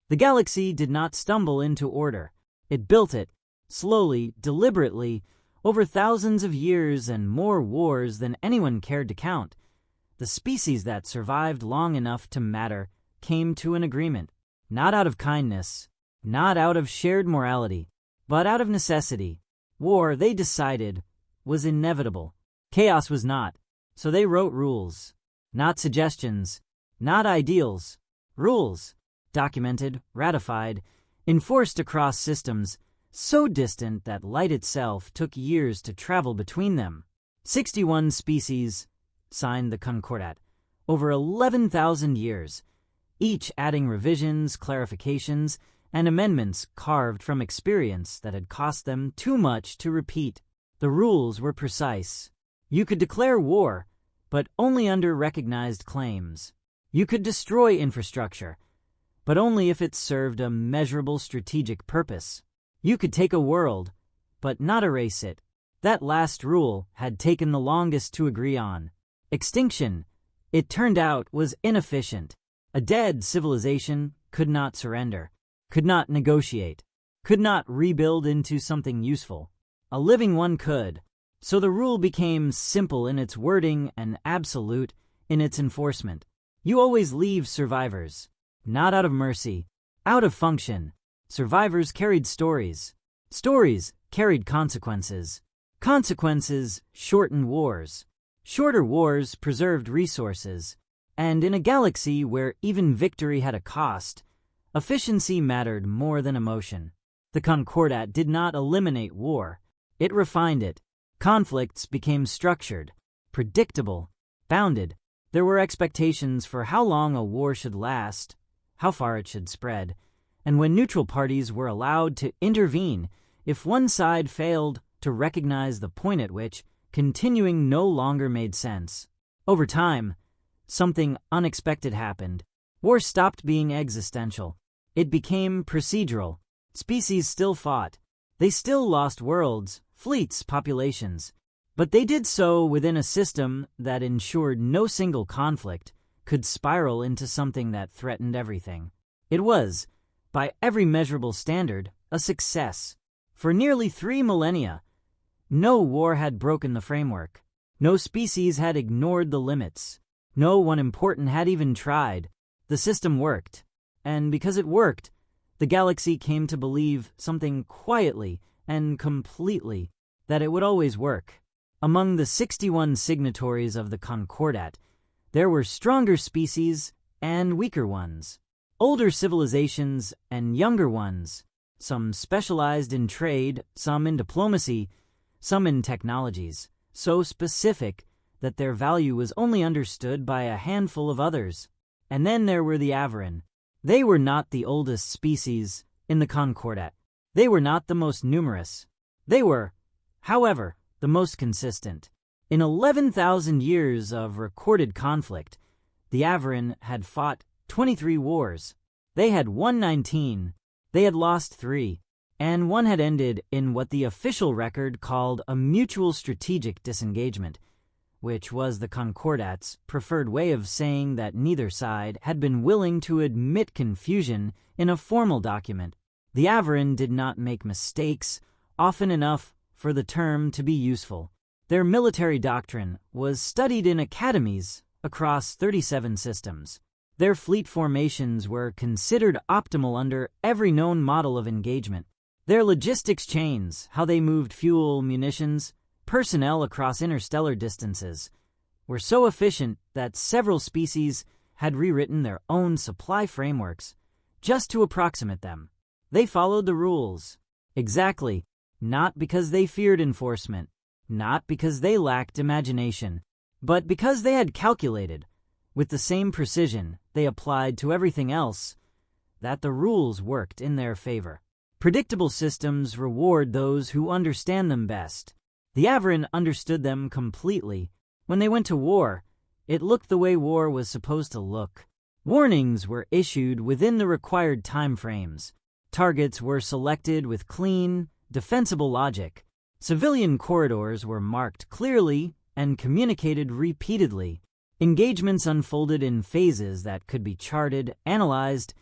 The galaxy did not stumble into order. It built it, slowly, deliberately, over thousands of years and more wars than anyone cared to count. The species that survived long enough to matter came to an agreement, not out of kindness, not out of shared morality, but out of necessity. War, they decided, was inevitable. Chaos was not, so they wrote rules. Not suggestions, not ideals. Rules, documented, ratified, enforced across systems so distant that light itself took years to travel between them. 61 species signed the Concordat, over 11,000 years, each adding revisions, clarifications, and amendments carved from experience that had cost them too much to repeat. The rules were precise. You could declare war, but only under recognized claims. You could destroy infrastructure, but only if it served a measurable strategic purpose. You could take a world, but not erase it. That last rule had taken the longest to agree on. Extinction, it turned out, was inefficient. A dead civilization could not surrender, could not negotiate, could not rebuild into something useful. A living one could. So the rule became simple in its wording and absolute in its enforcement. You always leave survivors, not out of mercy, out of function. Survivors carried stories. Stories carried consequences. Consequences shortened wars. Shorter wars preserved resources. And in a galaxy where even victory had a cost, efficiency mattered more than emotion. The Concordat did not eliminate war. It refined it. Conflicts became structured, predictable, bounded. There were expectations for how long a war should last, how far it should spread, and when neutral parties were allowed to intervene if one side failed to recognize the point at which continuing no longer made sense. Over time, something unexpected happened. War stopped being existential. It became procedural. Species still fought. They still lost worlds, fleets, populations, but they did so within a system that ensured no single conflict could spiral into something that threatened everything. It was, by every measurable standard, a success. For nearly 3 millennia, no war had broken the framework. No species had ignored the limits. No one important had even tried. The system worked. And because it worked, the galaxy came to believe something quietly and completely, that it would always work. Among the 61 signatories of the Concordat, there were stronger species and weaker ones, older civilizations and younger ones, some specialized in trade, some in diplomacy, some in technologies, so specific that their value was only understood by a handful of others. And then there were the Averin. They were not the oldest species in the Concordat. They were not the most numerous. They were, however, the most consistent. In 11,000 years of recorded conflict, the Averin had fought 23 wars. They had won 19. They had lost 3. And one had ended in what the official record called a mutual strategic disengagement, which was the Concordat's preferred way of saying that neither side had been willing to admit confusion in a formal document. The Averin did not make mistakes often enough for the term to be useful. Their military doctrine was studied in academies across 37 systems. Their fleet formations were considered optimal under every known model of engagement. Their logistics chains, how they moved fuel, munitions, personnel across interstellar distances, were so efficient that several species had rewritten their own supply frameworks just to approximate them. They followed the rules. Exactly. Not because they feared enforcement, not because they lacked imagination, but because they had calculated, with the same precision they applied to everything else, that the rules worked in their favor. Predictable systems reward those who understand them best. The Averin understood them completely. When they went to war, it looked the way war was supposed to look. Warnings were issued within the required time frames. Targets were selected with clean, defensible logic. Civilian corridors were marked clearly and communicated repeatedly. Engagements unfolded in phases that could be charted, analyzed,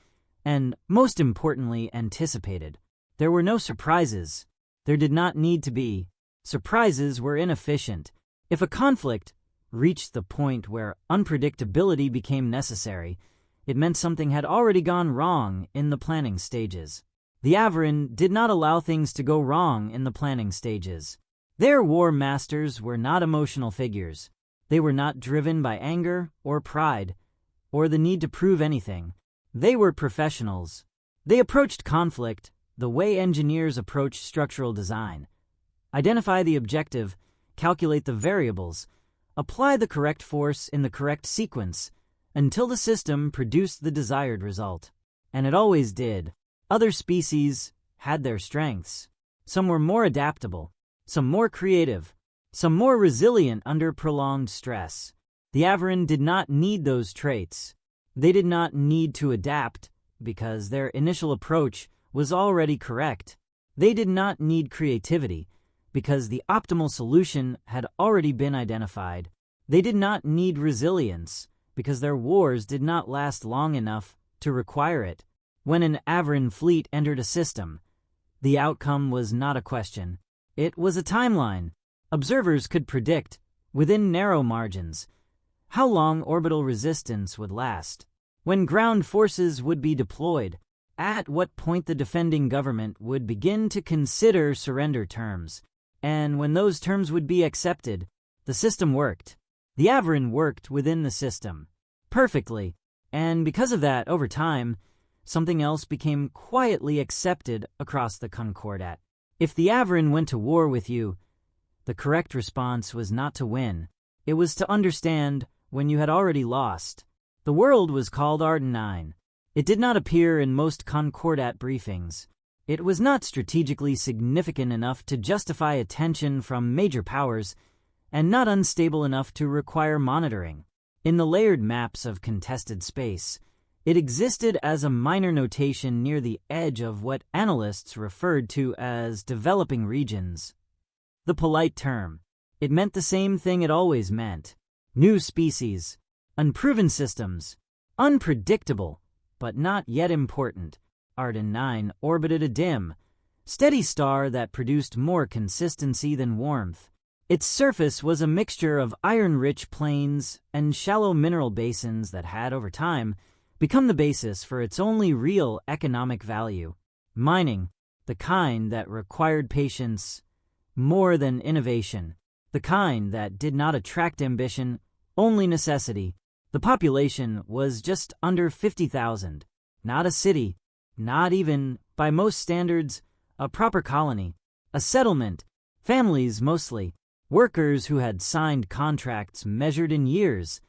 and, most importantly, anticipated. There were no surprises. There did not need to be. Surprises were inefficient. If a conflict reached the point where unpredictability became necessary, it meant something had already gone wrong in the planning stages. The Averin did not allow things to go wrong in the planning stages. Their war masters were not emotional figures. They were not driven by anger or pride or the need to prove anything. They were professionals. They approached conflict the way engineers approach structural design. Identify the objective, calculate the variables, apply the correct force in the correct sequence until the system produced the desired result. And it always did. Other species had their strengths. Some were more adaptable, some more creative, some more resilient under prolonged stress. The Averin did not need those traits. They did not need to adapt because their initial approach was already correct. They did not need creativity because the optimal solution had already been identified. They did not need resilience because their wars did not last long enough to require it. When an Averin fleet entered a system, the outcome was not a question. It was a timeline. Observers could predict, within narrow margins, how long orbital resistance would last, when ground forces would be deployed, at what point the defending government would begin to consider surrender terms, and when those terms would be accepted. The system worked. The Averin worked within the system perfectly, and because of that, over time, something else became quietly accepted across the Concordat. If the Averin went to war with you, the correct response was not to win. It was to understand when you had already lost. The world was called Arden 9. It did not appear in most Concordat briefings. It was not strategically significant enough to justify attention from major powers, and not unstable enough to require monitoring. In the layered maps of contested space, it existed as a minor notation near the edge of what analysts referred to as developing regions. The polite term. It meant the same thing it always meant. New species, unproven systems, unpredictable, but not yet important. Arden 9 orbited a dim, steady star that produced more consistency than warmth. Its surface was a mixture of iron-rich plains and shallow mineral basins that had, over time, become the basis for its only real economic value. Mining, the kind that required patience more than innovation, the kind that did not attract ambition, only necessity. The population was just under 50,000, not a city, not even, by most standards, a proper colony, a settlement, families mostly, workers who had signed contracts measured in years,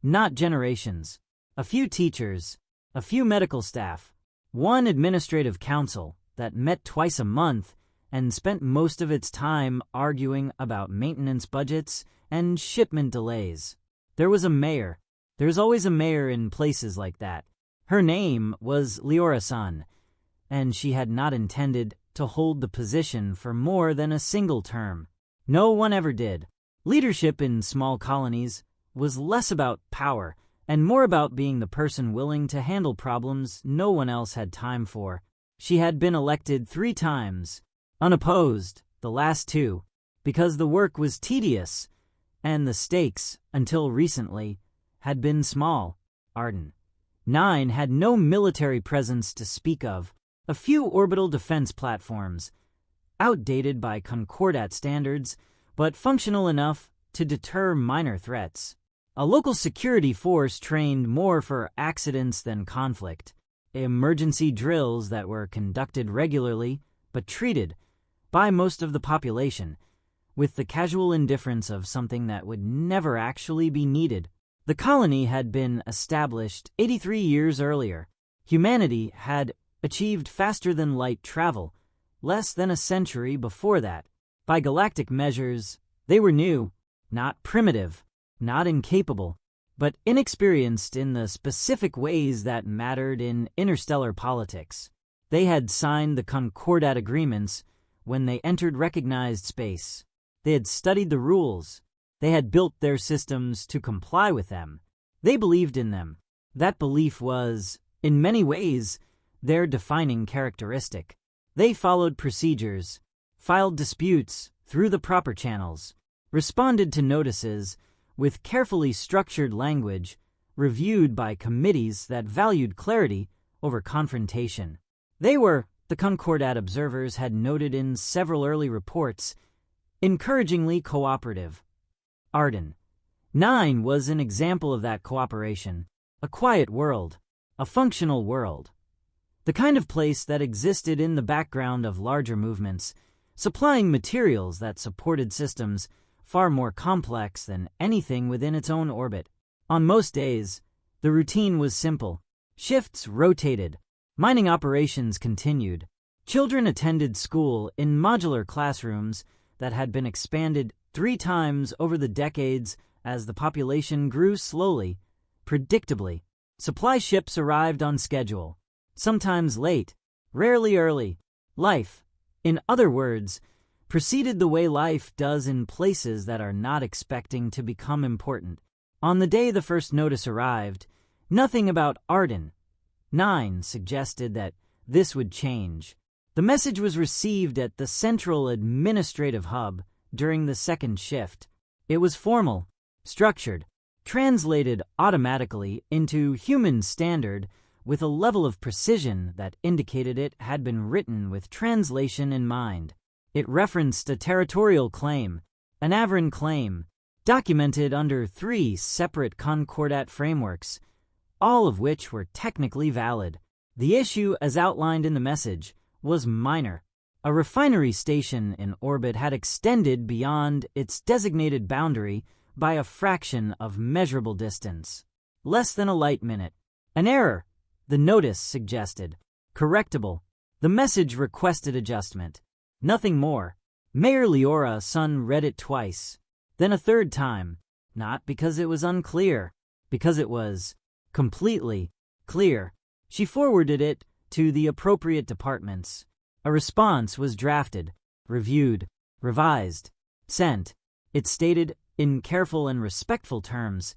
not generations. A few teachers, a few medical staff, one administrative council that met twice a month and spent most of its time arguing about maintenance budgets and shipment delays. There was a mayor. There's always a mayor in places like that. Her name was Leora-san, and she had not intended to hold the position for more than a single term. No one ever did. Leadership in small colonies was less about power and more about being the person willing to handle problems no one else had time for. She had been elected 3 times, unopposed, the last 2, because the work was tedious, and the stakes, until recently, had been small. Arden 9 had no military presence to speak of, a few orbital defense platforms, outdated by Concordat standards, but functional enough to deter minor threats. A local security force trained more for accidents than conflict. Emergency drills that were conducted regularly, but treated, by most of the population, with the casual indifference of something that would never actually be needed. The colony had been established 83 years earlier. Humanity had achieved faster-than-light travel less than a century before that. By galactic measures, they were new, not primitive, not incapable, but inexperienced in the specific ways that mattered in interstellar politics. They had signed the Concordat agreements when they entered recognized space. They had studied the rules. They had built their systems to comply with them. They believed in them. That belief was, in many ways, their defining characteristic. They followed procedures, filed disputes through the proper channels, responded to notices with carefully structured language, reviewed by committees that valued clarity over confrontation. They were, the Concordat observers had noted in several early reports, encouragingly cooperative. Arden 9 was an example of that cooperation, a quiet world, a functional world, the kind of place that existed in the background of larger movements, supplying materials that supported systems far more complex than anything within its own orbit. On most days, the routine was simple. Shifts rotated, mining operations continued, children attended school in modular classrooms that had been expanded 3 times over the decades as the population grew slowly, predictably. Supply ships arrived on schedule, sometimes late, rarely early. Life, in other words, proceeded the way life does in places that are not expecting to become important. On the day the first notice arrived, nothing about Arden 9 suggested that this would change. The message was received at the central administrative hub during the second shift. It was formal, structured, translated automatically into human standard with a level of precision that indicated it had been written with translation in mind. It referenced a territorial claim, an Averin claim, documented under 3 separate Concordat frameworks, all of which were technically valid. The issue, as outlined in the message, was minor. A refinery station in orbit had extended beyond its designated boundary by a fraction of measurable distance, less than a light minute. An error, the notice suggested. Correctable. The message requested adjustment. Nothing more. Mayor Leora Sun read it twice, then a third time, not because it was unclear, because it was completely clear. She forwarded it to the appropriate departments. A response was drafted, reviewed, revised, sent. It stated, in careful and respectful terms,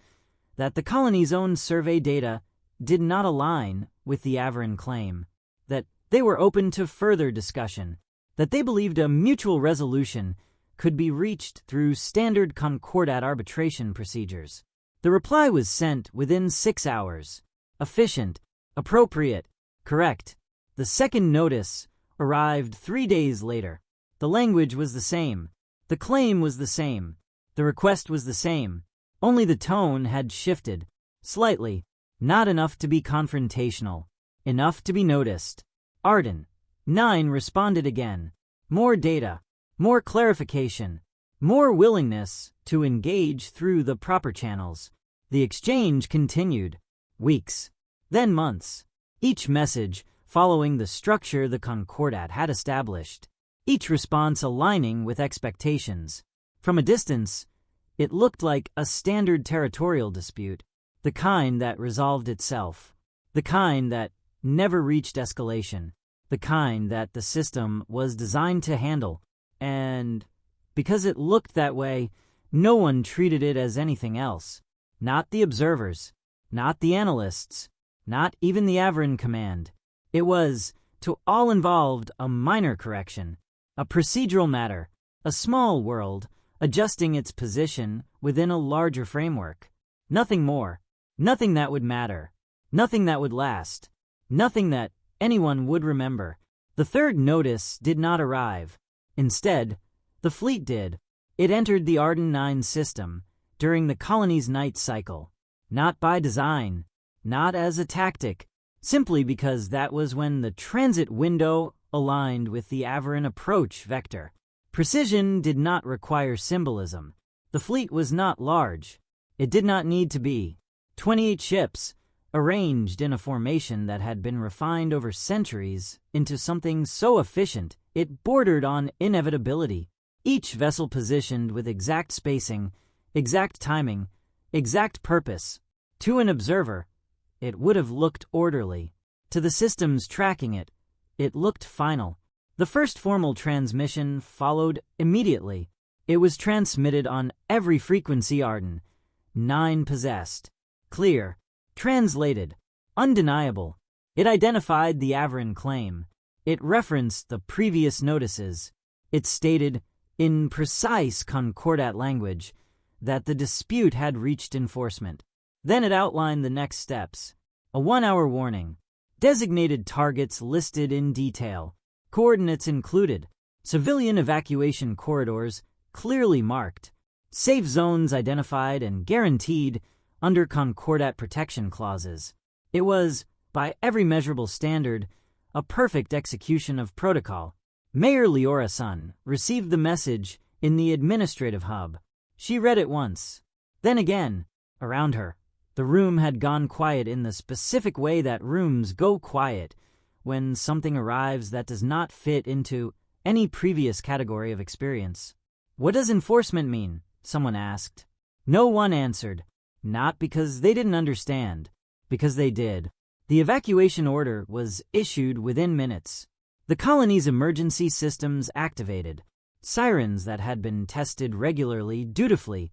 that the colony's own survey data did not align with the Averin claim, that they were open to further discussion, that they believed a mutual resolution could be reached through standard Concordat arbitration procedures. The reply was sent within 6 hours. Efficient, appropriate, correct. The second notice arrived 3 days later. The language was the same. The claim was the same. The request was the same. Only the tone had shifted, slightly, not enough to be confrontational, enough to be noticed. Arden 9 responded again. More data, more clarification, more willingness to engage through the proper channels. The exchange continued. Weeks, then months. Each message following the structure the Concordat had established. Each response aligning with expectations. From a distance, it looked like a standard territorial dispute, the kind that resolved itself, the kind that never reached escalation, the kind that the system was designed to handle, and because it looked that way, no one treated it as anything else. Not the observers, not the analysts, not even the Averin command. It was, to all involved, a minor correction, a procedural matter, a small world, adjusting its position within a larger framework. Nothing more, nothing that would matter, nothing that would last, nothing that anyone would remember. The third notice did not arrive. Instead, the fleet did. It entered the Arden 9 system during the colony's night cycle, not by design, not as a tactic, simply because that was when the transit window aligned with the Averin approach vector. Precision did not require symbolism. The fleet was not large. It did not need to be. 28 ships, arranged in a formation that had been refined over centuries into something so efficient it bordered on inevitability. Each vessel positioned with exact spacing, exact timing, exact purpose. To an observer, it would have looked orderly. To the systems tracking it, it looked final. The first formal transmission followed immediately. It was transmitted on every frequency Arden 9 possessed. Clear, translated, undeniable. It identified the Averin claim. It referenced the previous notices. It stated, in precise concordat language, that the dispute had reached enforcement. Then it outlined the next steps. A 1-hour warning. Designated targets listed in detail. Coordinates included. Civilian evacuation corridors clearly marked. Safe zones identified and guaranteed under concordat protection clauses. It was, by every measurable standard, a perfect execution of protocol. Mayor Leora Sun received the message in the administrative hub. She read it once. Then again, around her. The room had gone quiet in the specific way that rooms go quiet when something arrives that does not fit into any previous category of experience. What does enforcement mean? Someone asked. No one answered. Not because they didn't understand, because they did. The evacuation order was issued within minutes. The colony's emergency systems activated. Sirens that had been tested regularly, dutifully,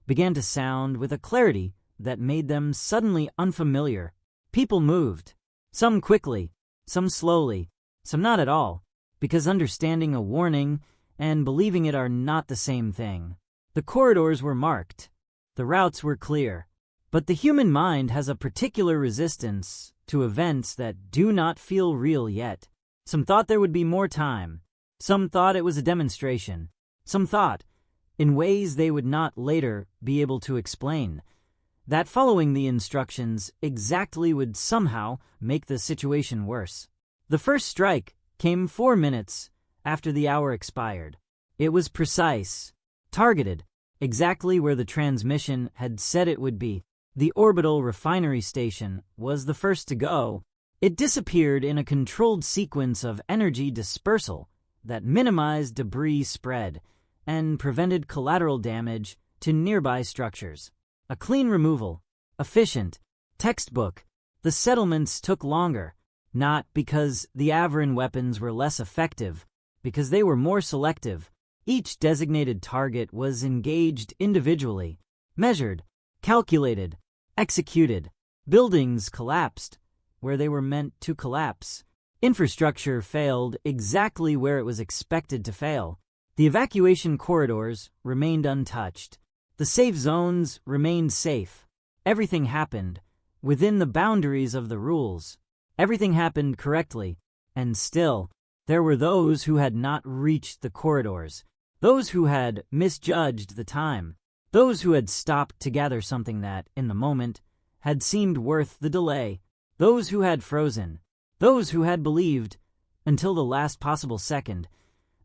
began to sound with a clarity that made them suddenly unfamiliar. People moved. Some quickly, some slowly, some not at all, because understanding a warning and believing it are not the same thing. The corridors were marked. The routes were clear. But the human mind has a particular resistance to events that do not feel real yet. Some thought there would be more time. Some thought it was a demonstration. Some thought, in ways they would not later be able to explain, that following the instructions exactly would somehow make the situation worse. The first strike came 4 minutes after the hour expired. It was precise, targeted, exactly where the transmission had said it would be. The orbital refinery station was the first to go. It disappeared in a controlled sequence of energy dispersal that minimized debris spread and prevented collateral damage to nearby structures. A clean removal, efficient, textbook. The settlements took longer, not because the Averin weapons were less effective, because they were more selective. Each designated target was engaged individually, measured, calculated, executed. Buildings collapsed where they were meant to collapse. Infrastructure failed exactly where it was expected to fail. The evacuation corridors remained untouched. The safe zones remained safe. Everything happened within the boundaries of the rules. Everything happened correctly. And still, there were those who had not reached the corridors, those who had misjudged the time, those who had stopped to gather something that, in the moment, had seemed worth the delay, those who had frozen, those who had believed, until the last possible second,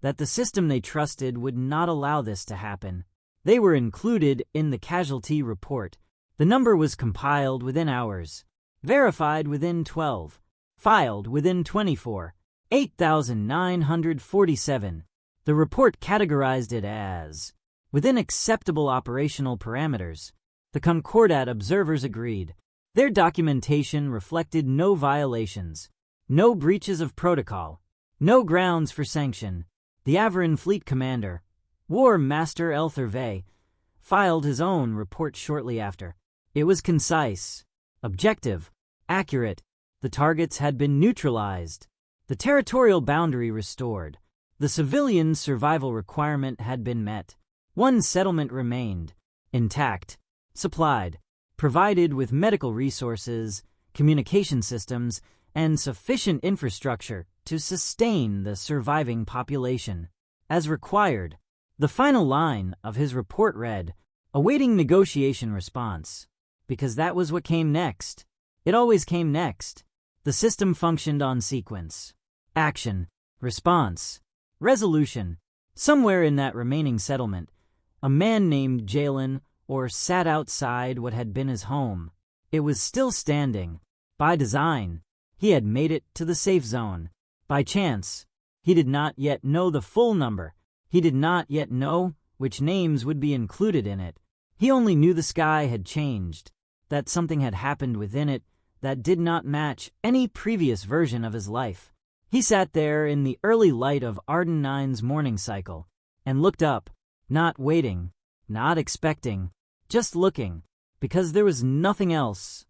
that the system they trusted would not allow this to happen. They were included in the casualty report. The number was compiled within hours, verified within 12, filed within 24, 8,947. The report categorized it as within acceptable operational parameters. The Concordat observers agreed. Their documentation reflected no violations, no breaches of protocol, no grounds for sanction. The Averin Fleet Commander, War Master Elthervey, filed his own report shortly after. It was concise, objective, accurate. The targets had been neutralized, the territorial boundary restored, the civilian survival requirement had been met. One settlement remained, intact, supplied, provided with medical resources, communication systems, and sufficient infrastructure to sustain the surviving population. As required, the final line of his report read, awaiting negotiation response, because that was what came next. It always came next. The system functioned on sequence. Action, response, resolution. Somewhere in that remaining settlement, a man named Jalen sat outside what had been his home. It was still standing. By design, he had made it to the safe zone. By chance, he did not yet know the full number. He did not yet know which names would be included in it. He only knew the sky had changed, that something had happened within it that did not match any previous version of his life. He sat there in the early light of Arden 9's morning cycle and looked up, not waiting, not expecting, just looking, because there was nothing else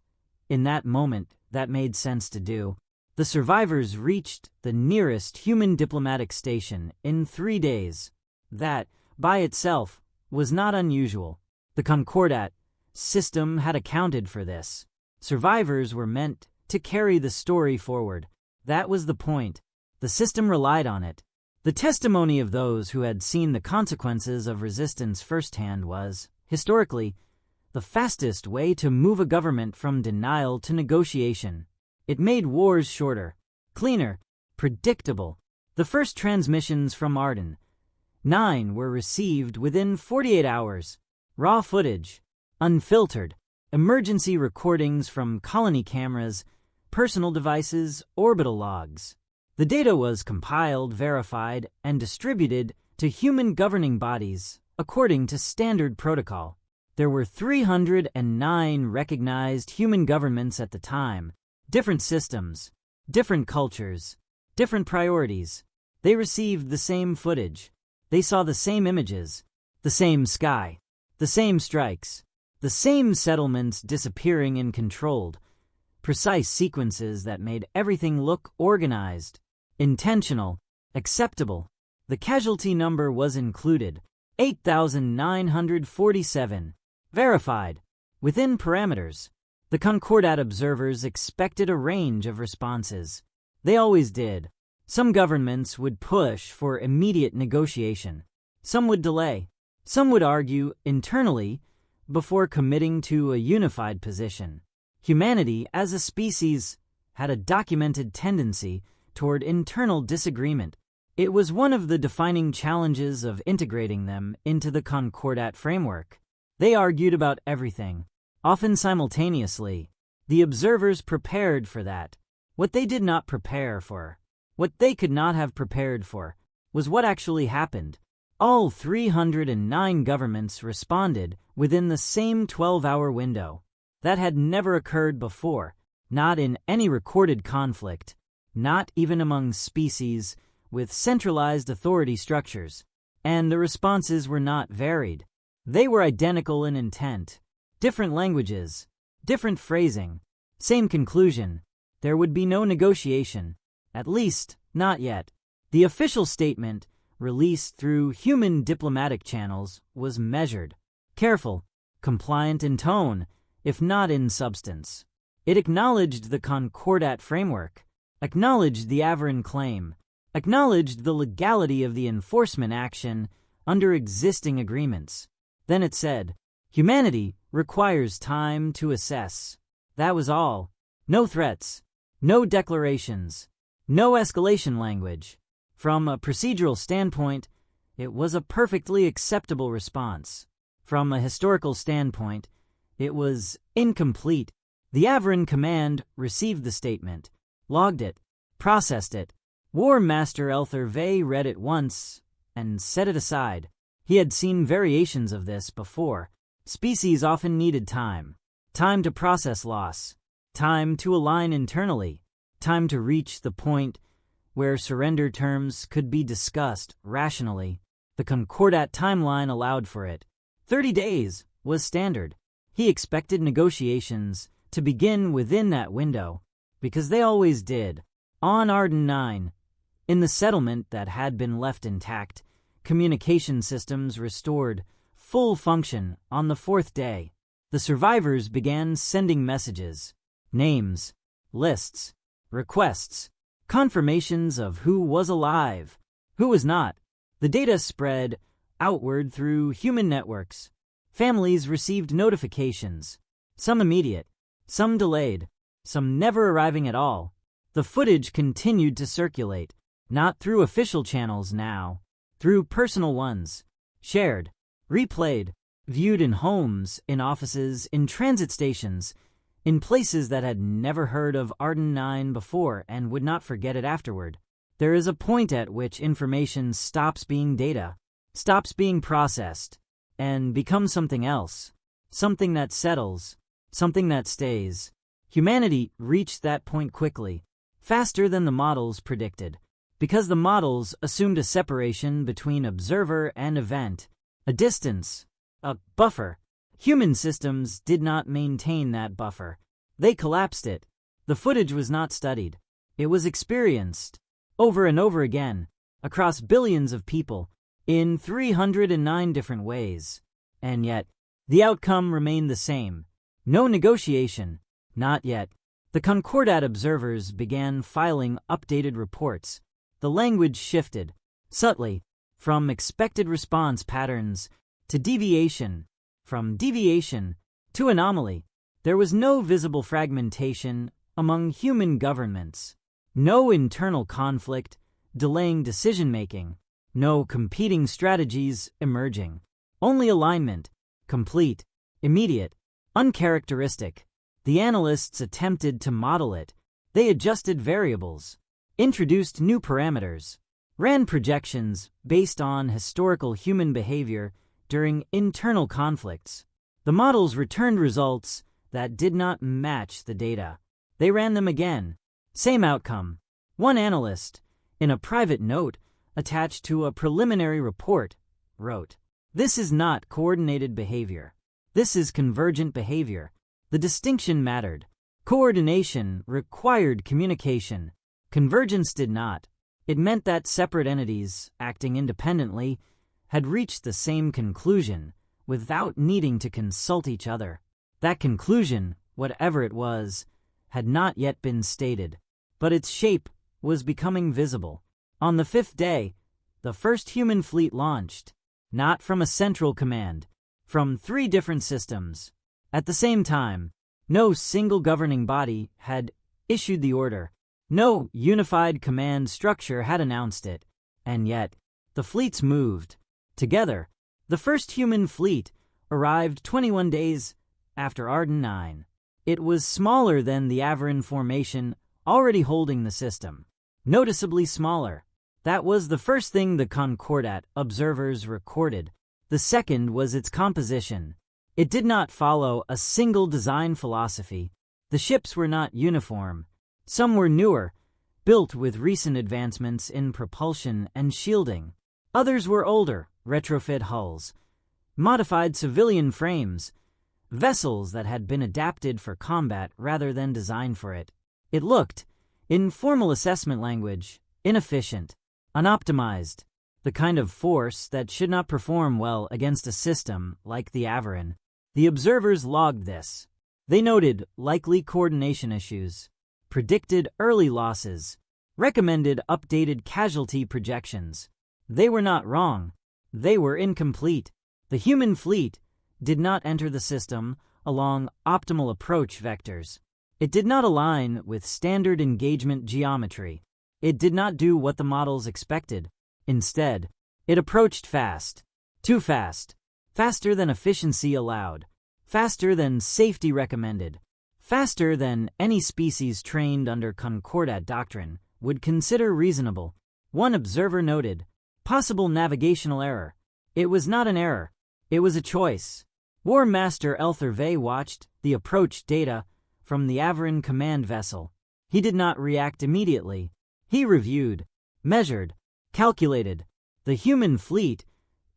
in that moment that made sense to do. The survivors reached the nearest human diplomatic station in 3 days. That, by itself, was not unusual. The Concordat system had accounted for this. Survivors were meant to carry the story forward. That was the point. The system relied on it. The testimony of those who had seen the consequences of resistance firsthand was, historically, the fastest way to move a government from denial to negotiation. It made wars shorter, cleaner, predictable. The first transmissions from Arden 9 were received within 48 hours. Raw footage, unfiltered, emergency recordings from colony cameras, personal devices, orbital logs. The data was compiled, verified, and distributed to human governing bodies according to standard protocol. There were 309 recognized human governments at the time, different systems, different cultures, different priorities. They received the same footage. They saw the same images, the same sky, the same strikes, the same settlements disappearing in controlled, precise sequences that made everything look organized, intentional, acceptable. The casualty number was included, 8,947, verified, within parameters. The Concordat observers expected a range of responses. They always did. Some governments would push for immediate negotiation. Some would delay. Some would argue internally before committing to a unified position. Humanity, as a species, had a documented tendency toward internal disagreement. It was one of the defining challenges of integrating them into the Concordat framework. They argued about everything, often simultaneously. The observers prepared for that. What they did not prepare for, what they could not have prepared for, was what actually happened. All 309 governments responded within the same 12-hour window. That had never occurred before, not in any recorded conflict, not even among species with centralized authority structures. And the responses were not varied. They were identical in intent. Different languages, different phrasing, same conclusion. There would be no negotiation, at least not yet. The official statement, released through human diplomatic channels, was measured, careful, compliant in tone, if not in substance. It acknowledged the Concordat framework, acknowledged the Averin claim, acknowledged the legality of the enforcement action under existing agreements. Then it said, humanity requires time to assess. That was all. No threats, no declarations, no escalation language. From a procedural standpoint, it was a perfectly acceptable response. From a historical standpoint, it was incomplete. The Averin command received the statement, logged it, processed it. War Master Elther Vey read it once and set it aside. He had seen variations of this before. Species often needed time. Time to process loss. Time to align internally. Time to reach the point where surrender terms could be discussed rationally. The Concordat timeline allowed for it. 30 days was standard. He expected negotiations to begin within that window, because they always did. On Arden 9, in the settlement that had been left intact, communication systems restored full function on the 4th day. The survivors began sending messages, names, lists, requests, confirmations of who was alive, who was not. The data spread outward through human networks. Families received notifications, some immediate, some delayed, some never arriving at all. The footage continued to circulate, not through official channels now, through personal ones, shared, replayed, viewed in homes, in offices, in transit stations, in places that had never heard of Arden 9 before and would not forget it afterward. There is a point at which information stops being data, stops being processed, and becomes something else, something that settles, something that stays. Humanity reached that point quickly, faster than the models predicted, because the models assumed a separation between observer and event, a distance, a buffer. Human systems did not maintain that buffer. They collapsed it. The footage was not studied. It was experienced over and over again across billions of people in 309 different ways. And yet, the outcome remained the same. No negotiation. Not yet. The Concordat observers began filing updated reports. The language shifted, subtly, from expected response patterns to deviation, from deviation to anomaly. There was no visible fragmentation among human governments, no internal conflict delaying decision-making, no competing strategies emerging, only alignment, complete, immediate, uncharacteristic. The analysts attempted to model it. They adjusted variables, introduced new parameters, ran projections based on historical human behavior during internal conflicts. The models returned results that did not match the data. They ran them again. Same outcome. One analyst, in a private note attached to a preliminary report, wrote, "This is not coordinated behavior. This is convergent behavior." The distinction mattered. Coordination required communication. Convergence did not. It meant that separate entities, acting independently, had reached the same conclusion without needing to consult each other. That conclusion, whatever it was, had not yet been stated, but its shape was becoming visible. On the 5th day, the first human fleet launched, not from a central command, from 3 different systems. At the same time, no single governing body had issued the order. No unified command structure had announced it. And yet, the fleets moved. Together, the first human fleet arrived 21 days after Arden 9. It was smaller than the Averin formation already holding the system. Noticeably smaller. That was the first thing the Concordat observers recorded. The second was its composition. It did not follow a single design philosophy. The ships were not uniform. Some were newer, built with recent advancements in propulsion and shielding. Others were older, retrofit hulls, modified civilian frames, vessels that had been adapted for combat rather than designed for it. It looked, in formal assessment language, inefficient, unoptimized, the kind of force that should not perform well against a system like the Averin. The observers logged this. They noted likely coordination issues, predicted early losses, recommended updated casualty projections. They were not wrong. They were incomplete. The human fleet did not enter the system along optimal approach vectors. It did not align with standard engagement geometry. It did not do what the models expected. Instead, it approached fast. Too fast. Faster than efficiency allowed. Faster than safety recommended. Faster than any species trained under Concordat doctrine would consider reasonable. One observer noted, possible navigational error. It was not an error. It was a choice. War Master Elthervey watched the approach data from the Averin command vessel. He did not react immediately. He reviewed, measured, calculated. The human fleet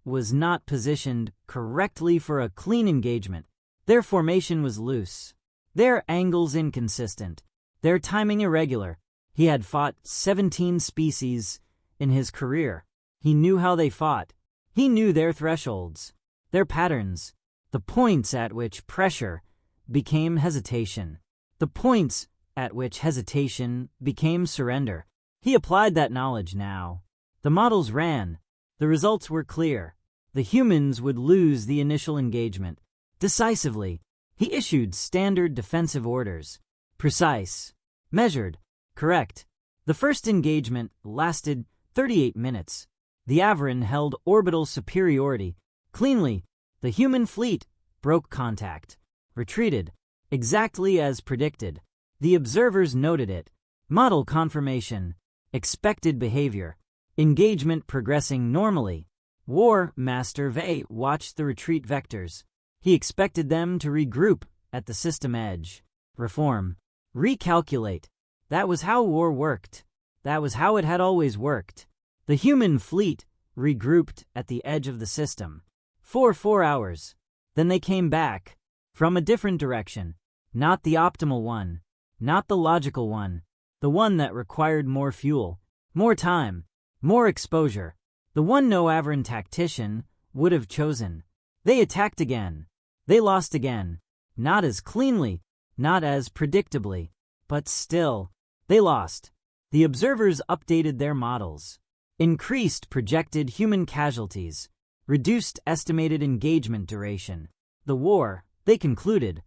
was not positioned correctly for a clean engagement. Their formation was loose, their angles inconsistent, their timing irregular. He had fought 17 species in his career. He knew how they fought. He knew their thresholds, their patterns, the points at which pressure became hesitation, the points at which hesitation became surrender. He applied that knowledge now. The models ran. The results were clear. The humans would lose the initial engagement. Decisively, he issued standard defensive orders. Precise, measured, correct. The first engagement lasted 38 minutes. The Averin held orbital superiority. Cleanly, the human fleet broke contact, retreated, exactly as predicted. The observers noted it. Model confirmation, expected behavior, engagement progressing normally. War Master Vey watched the retreat vectors. He expected them to regroup at the system edge, reform, recalculate. That was how war worked. That was how it had always worked. The human fleet regrouped at the edge of the system for 4 hours. Then they came back from a different direction, not the optimal one, not the logical one. the one that required more fuel, more time, more exposure, the one no Averan tactician would have chosen. They attacked again. They lost again. Not as cleanly, not as predictably, but still, they lost. The observers updated their models, increased projected human casualties, reduced estimated engagement duration. The war, they concluded,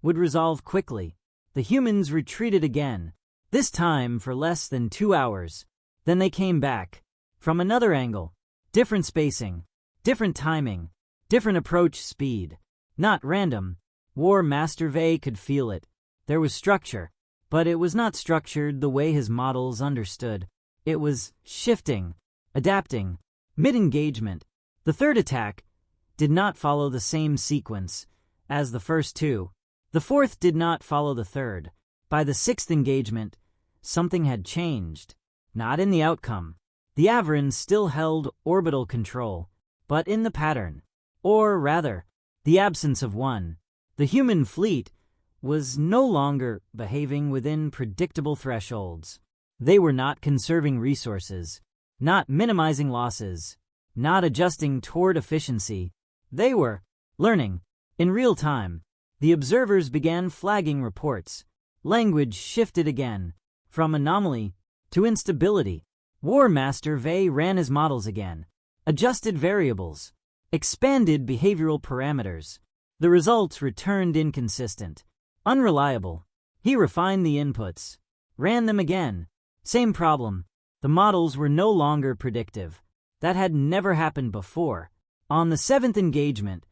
would resolve quickly. The humans retreated again, this time for less than 2 hours. Then they came back, from another angle, different spacing, different timing, different approach speed. Not random. War Master Vey could feel it. There was structure, but it was not structured the way his models understood. It was shifting, adapting, mid-engagement. The third attack did not follow the same sequence as the first two. The fourth did not follow the third. By the sixth engagement, something had changed. Not in the outcome. The Avarans still held orbital control, but in the pattern. Or rather, the absence of one. The human fleet was no longer behaving within predictable thresholds. They were not conserving resources, not minimizing losses, not adjusting toward efficiency. They were learning. In real time, the observers began flagging reports. Language shifted again, from anomaly to instability. War Master Vey ran his models again, adjusted variables, expanded behavioral parameters. The results returned inconsistent, unreliable. He refined the inputs, ran them again. Same problem. The models were no longer predictive. That had never happened before. On the seventh engagement,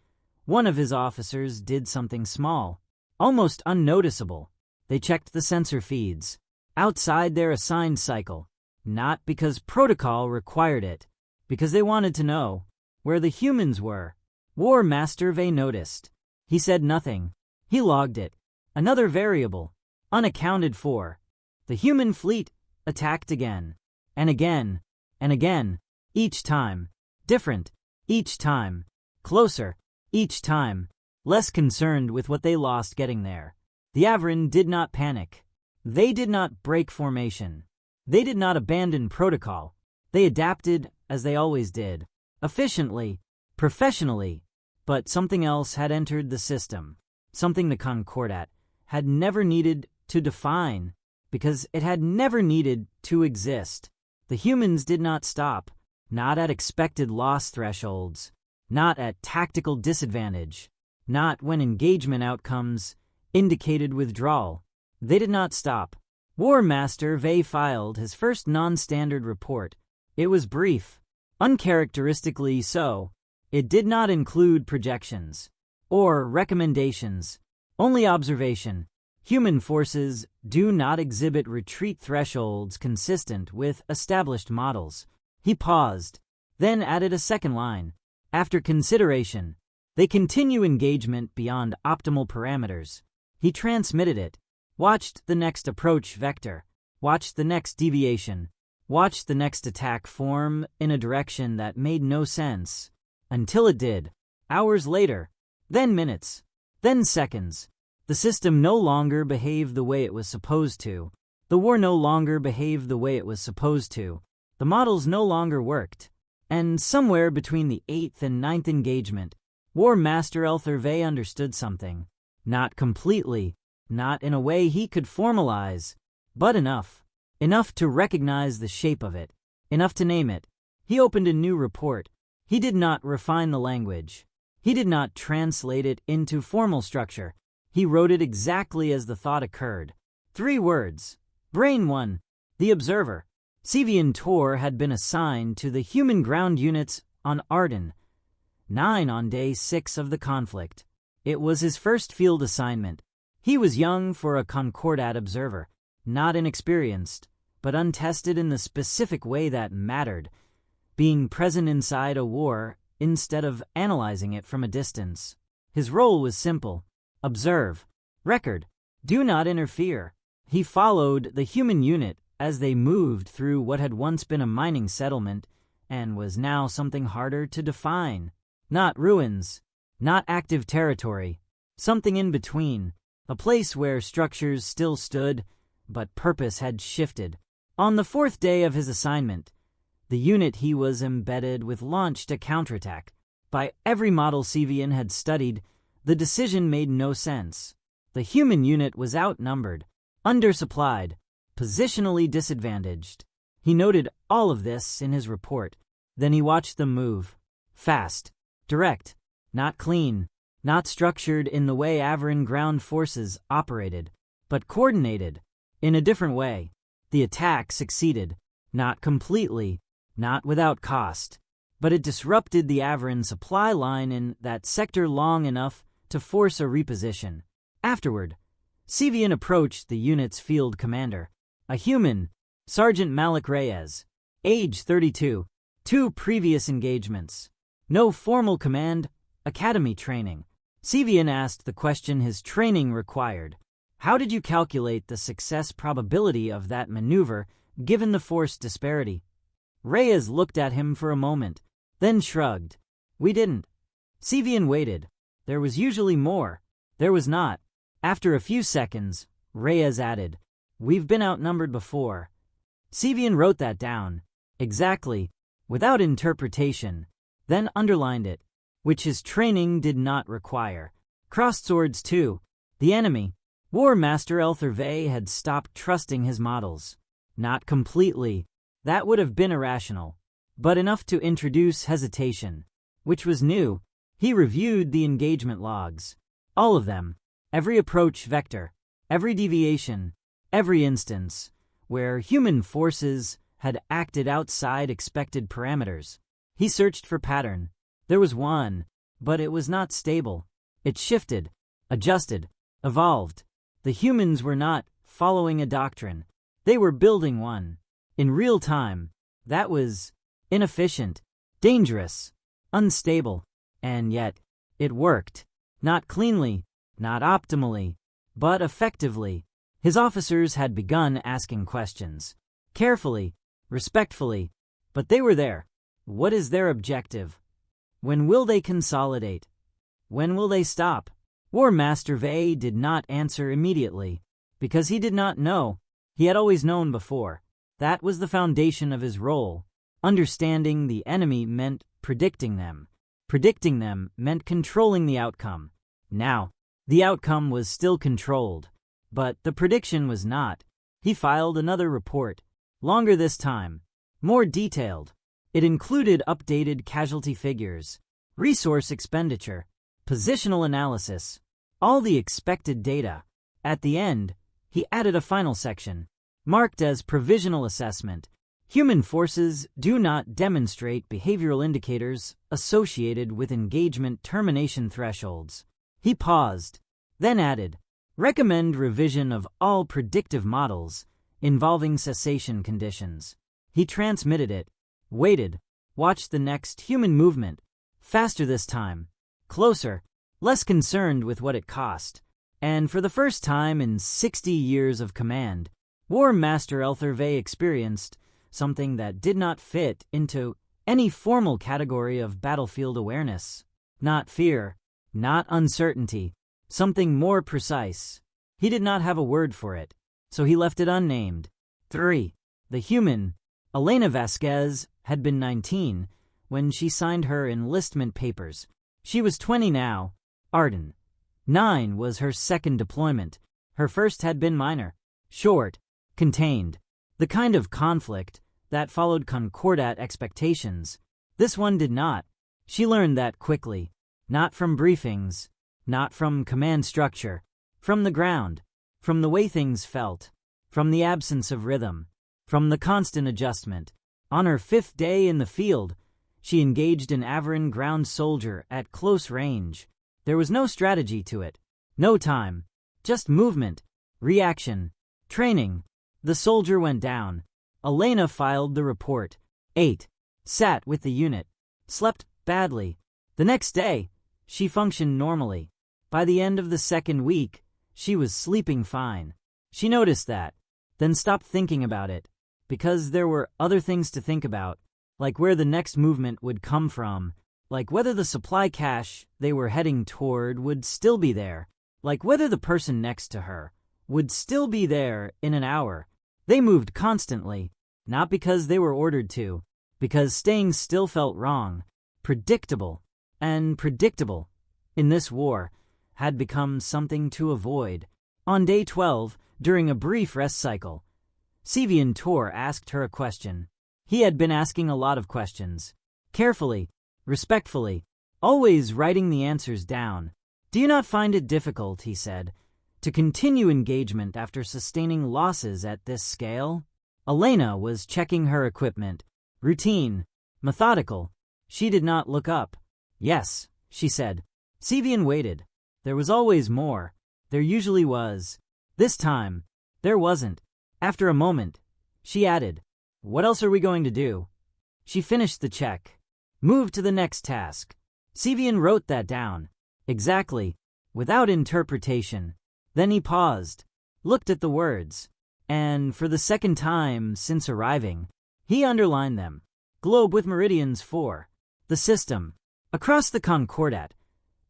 one of his officers did something small, almost unnoticeable. They checked the sensor feeds, outside their assigned cycle, not because protocol required it, because they wanted to know where the humans were. War Master Vey noticed. He said nothing. He logged it. Another variable, unaccounted for. The human fleet attacked again, and again, and again. Each time, different. Each time, closer. Each time, less concerned with what they lost getting there. The Avaran did not panic. They did not break formation. They did not abandon protocol. They adapted as they always did. Efficiently, professionally. But something else had entered the system. Something the Concordat had never needed to define, because it had never needed to exist. The humans did not stop, not at expected loss thresholds, not at tactical disadvantage, not when engagement outcomes indicated withdrawal. They did not stop. War Master Vey filed his first non-standard report. It was brief, uncharacteristically so. It did not include projections or recommendations, only observation. Human forces do not exhibit retreat thresholds consistent with established models. He paused, then added a second line. After consideration, they continue engagement beyond optimal parameters. He transmitted it, watched the next approach vector, watched the next deviation, watched the next attack form in a direction that made no sense. Until it did. Hours later, then minutes, then seconds. The system no longer behaved the way it was supposed to. The war no longer behaved the way it was supposed to. The models no longer worked. And somewhere between the 8th and 9th engagement, War Master Elther Vey understood something. Not completely, not in a way he could formalize, but enough. Enough to recognize the shape of it, enough to name it. He opened a new report. He did not refine the language. He did not translate it into formal structure. He wrote it exactly as the thought occurred. 3 words. Brain 1. The Observer. Sevian Tor had been assigned to the human ground units on Arden, 9 on day 6 of the conflict. It was his first field assignment. He was young for a Concordat observer, not inexperienced, but untested in the specific way that mattered. Being present inside a war instead of analyzing it from a distance. His role was simple. Observe. Record. Do not interfere. He followed the human unit as they moved through what had once been a mining settlement and was now something harder to define. Not ruins, not active territory, something in between, a place where structures still stood, but purpose had shifted. On the 4th day of his assignment, the unit he was embedded with launched a counterattack. By every model Sevian had studied, the decision made no sense. The human unit was outnumbered, undersupplied, positionally disadvantaged. He noted all of this in his report. Then he watched them move. Fast, direct, not clean, not structured in the way Averin ground forces operated, but coordinated in a different way. The attack succeeded, not completely, not without cost, but it disrupted the Averin supply line in that sector long enough to force a reposition. Afterward, Sevian approached the unit's field commander, a human, Sergeant Malik Reyes, age 32, 2 previous engagements. No formal command, academy training. Sevian asked the question his training required. How did you calculate the success probability of that maneuver given the force disparity? Reyes looked at him for a moment, then shrugged. We didn't. Sevian waited. There was usually more. There was not. After a few seconds, Reyes added, We've been outnumbered before. Sevian wrote that down. Exactly, without interpretation, then underlined it, which his training did not require. Crossed swords too. The enemy, War Master Elthervey, had stopped trusting his models. Not completely. That would have been irrational, but enough to introduce hesitation, which was new. He reviewed the engagement logs. All of them. Every approach vector. Every deviation. Every instance where human forces had acted outside expected parameters. He searched for pattern. There was one, but it was not stable. It shifted, adjusted, evolved. The humans were not following a doctrine. They were building one. In real time. That was inefficient, dangerous, unstable. And yet, it worked. Not cleanly, not optimally, but effectively. His officers had begun asking questions. Carefully, respectfully, but they were there. What is their objective? When will they consolidate? When will they stop? War Master Vey did not answer immediately, because he did not know. He had always known before. That was the foundation of his role. Understanding the enemy meant predicting them. Predicting them meant controlling the outcome. Now, the outcome was still controlled, but the prediction was not. He filed another report, longer this time, more detailed. It included updated casualty figures, resource expenditure, positional analysis, all the expected data. At the end, he added a final section, marked as provisional assessment. Human forces do not demonstrate behavioral indicators associated with engagement termination thresholds. He paused, then added, recommend revision of all predictive models involving cessation conditions. He transmitted it, waited, watched the next human movement, faster this time, closer, less concerned with what it cost. And for the first time in 60 years of command, War Master Elthervey experienced something that did not fit into any formal category of battlefield awareness. Not fear, not uncertainty, something more precise. He did not have a word for it, so he left it unnamed. 3. The human, Elena Vasquez, had been 19 when she signed her enlistment papers. She was 20 now. Arden. 9 was her second deployment. Her first had been minor, short, contained. The kind of conflict that followed concordat expectations. This one did not. She learned that quickly. Not from briefings, not from command structure, from the ground, from the way things felt, from the absence of rhythm, from the constant adjustment. On her 5th day in the field, she engaged an Averin ground soldier at close range. There was no strategy to it, no time, just movement, reaction, training. The soldier went down. Elena filed the report. 8. Sat with the unit. Slept badly. The next day, she functioned normally. By the end of the 2nd week, she was sleeping fine. She noticed that, then stopped thinking about it, because there were other things to think about, like where the next movement would come from, like whether the supply cache they were heading toward would still be there, like whether the person next to her would still be there in an hour. They moved constantly, not because they were ordered to, because staying still felt wrong, predictable, and predictable, in this war, had become something to avoid. On day 12, during a brief rest cycle, Sevian Tor asked her a question. He had been asking a lot of questions, carefully, respectfully, always writing the answers down. "Do you not find it difficult," he said, "to continue engagement after sustaining losses at this scale?" Elena was checking her equipment, routine, methodical. She did not look up. "Yes," she said. Sevian waited. There was always more. There usually was. This time, there wasn't. After a moment, she added, "What else are we going to do?" She finished the check. "Move to the next task." Sevian wrote that down. Exactly, without interpretation. Then he paused, looked at the words, and for the second time since arriving, he underlined them. Globe with meridians 4. The system. Across the Concordat,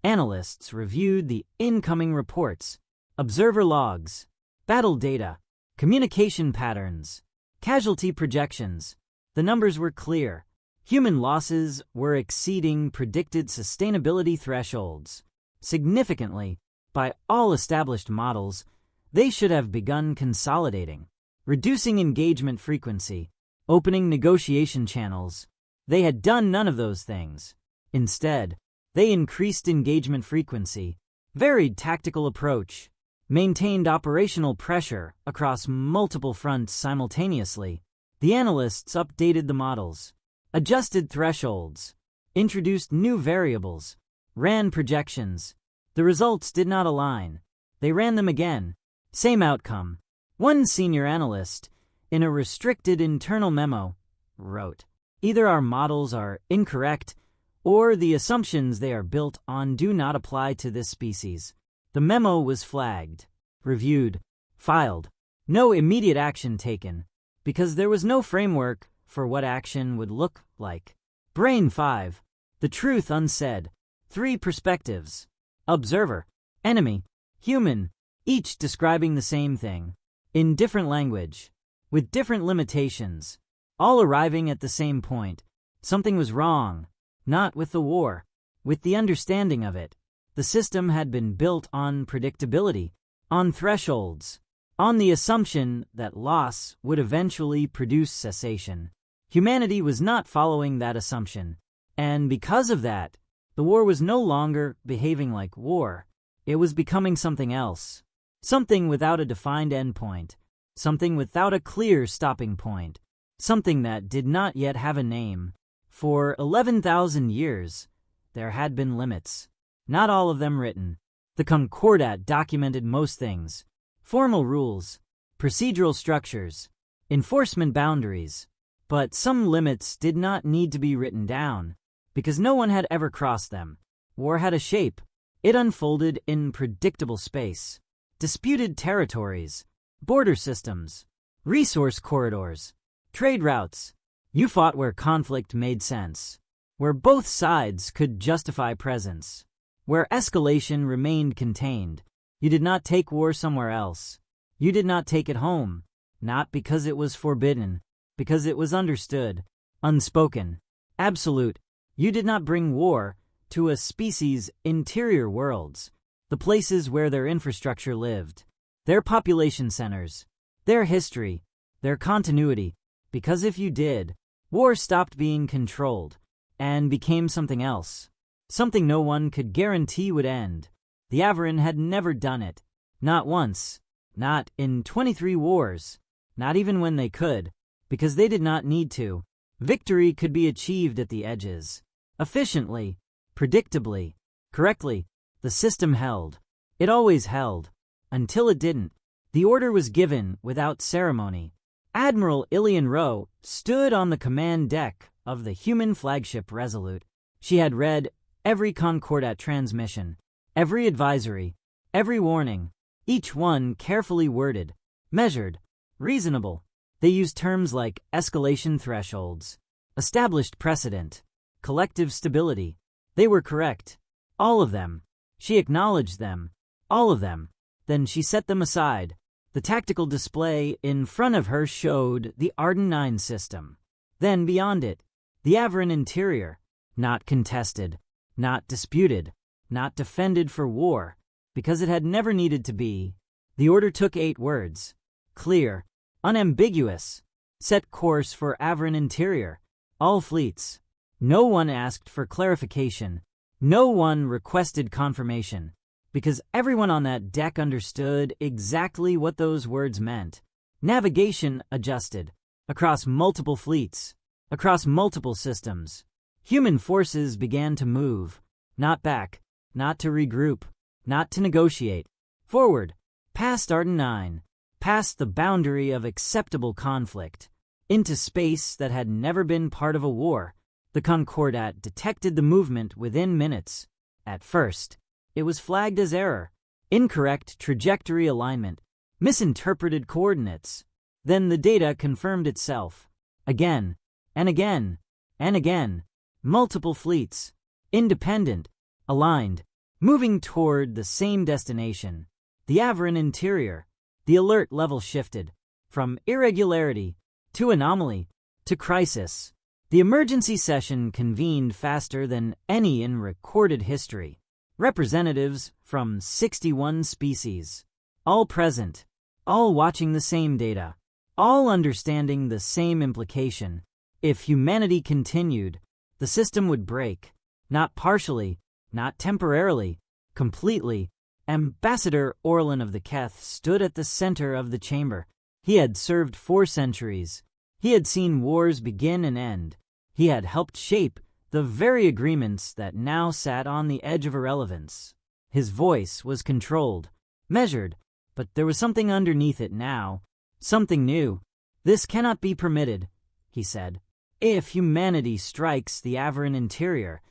analysts reviewed the incoming reports, observer logs, battle data, communication patterns, casualty projections. The numbers were clear. Human losses were exceeding predicted sustainability thresholds. Significantly, by all established models, they should have begun consolidating, reducing engagement frequency, opening negotiation channels. They had done none of those things. Instead, they increased engagement frequency, varied tactical approach, maintained operational pressure across multiple fronts simultaneously. The analysts updated the models, adjusted thresholds, introduced new variables, ran projections. The results did not align. They ran them again. Same outcome. One senior analyst, in a restricted internal memo, wrote, "Either our models are incorrect, or the assumptions they are built on do not apply to this species." The memo was flagged, reviewed, filed. No immediate action taken, because there was no framework for what action would look like. Brain 5. The truth unsaid. 3 perspectives. Observer, enemy, human, each describing the same thing, in different language, with different limitations, all arriving at the same point. Something was wrong, not with the war, with the understanding of it. The system had been built on predictability, on thresholds, on the assumption that loss would eventually produce cessation. Humanity was not following that assumption, and because of that, the war was no longer behaving like war. It was becoming something else, something without a defined endpoint, something without a clear stopping point, something that did not yet have a name. For 11,000 years, there had been limits, not all of them written. The Concordat documented most things: formal rules, procedural structures, enforcement boundaries. But some limits did not need to be written down, because no one had ever crossed them. War had a shape. It unfolded in predictable space. Disputed territories, border systems, resource corridors, trade routes. You fought where conflict made sense, where both sides could justify presence, where escalation remained contained. You did not take war somewhere else. You did not take it home, not because it was forbidden, because it was understood, unspoken, absolute. You did not bring war to a species' interior worlds, the places where their infrastructure lived, their population centers, their history, their continuity, because if you did, war stopped being controlled and became something else, something no one could guarantee would end. The Averin had never done it, not once, not in 23 wars, not even when they could, because they did not need to. Victory could be achieved at the edges, efficiently, predictably, correctly. The system held. It always held, until it didn't. The order was given without ceremony. Admiral Ilian Rowe stood on the command deck of the human flagship Resolute. She had read every Concordat transmission, every advisory, every warning, each one carefully worded, measured, reasonable. They used terms like escalation thresholds, established precedent, collective stability. They were correct. All of them. She acknowledged them. All of them. Then she set them aside. The tactical display in front of her showed the Arden 9 system. Then beyond it, the Averin interior, not contested, not disputed, not defended for war, because it had never needed to be. The order took 8 words. Clear, unambiguous. Set course for Averin interior. All fleets. No one asked for clarification. No one requested confirmation, because everyone on that deck understood exactly what those words meant. Navigation adjusted. Across multiple fleets. Across multiple systems. Human forces began to move. Not back. Not to regroup. Not to negotiate. Forward. Past Arden 9. Past the boundary of acceptable conflict. Into space that had never been part of a war. The Concordat detected the movement within minutes. At first, it was flagged as error, incorrect trajectory alignment, misinterpreted coordinates. Then the data confirmed itself. Again, and again, and again. Multiple fleets, independent, aligned, moving toward the same destination. The Averin interior. The alert level shifted from irregularity to anomaly to crisis. The emergency session convened faster than any in recorded history. Representatives from 61 species, all present, all watching the same data, all understanding the same implication. If humanity continued, the system would break, not partially, not temporarily, completely. Ambassador Orlin of the Keth stood at the center of the chamber. He had served 4 centuries. He had seen wars begin and end. He had helped shape the very agreements that now sat on the edge of irrelevance. His voice was controlled, measured, but there was something underneath it now, something new. This cannot be permitted, he said. If humanity strikes the Averin interior,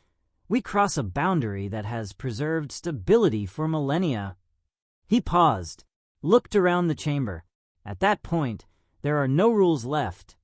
we cross a boundary that has preserved stability for millennia. He paused, looked around the chamber. At that point, there are no rules left.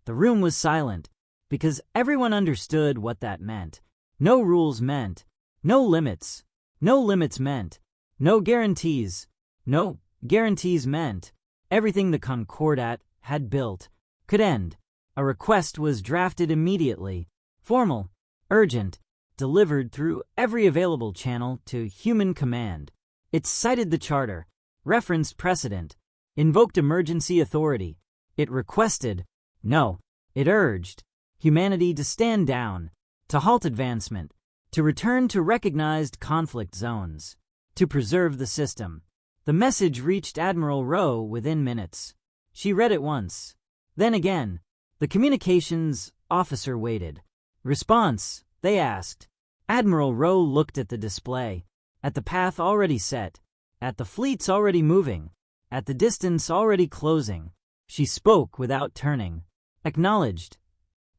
The room was silent, because everyone understood what that meant. No rules meant no limits. No limits meant no guarantees. No guarantees meant everything the Concordat had built could end. A request was drafted immediately, formal, urgent, delivered through every available channel to human command. It cited the charter, referenced precedent, invoked emergency authority. It requested, no, it urged, humanity to stand down, to halt advancement, to return to recognized conflict zones, to preserve the system. The message reached Admiral Rowe within minutes. She read it once. Then again. The communications officer waited. Response, they asked. Admiral Rowe looked at the display, at the path already set, at the fleets already moving, at the distance already closing. She spoke without turning. Acknowledged.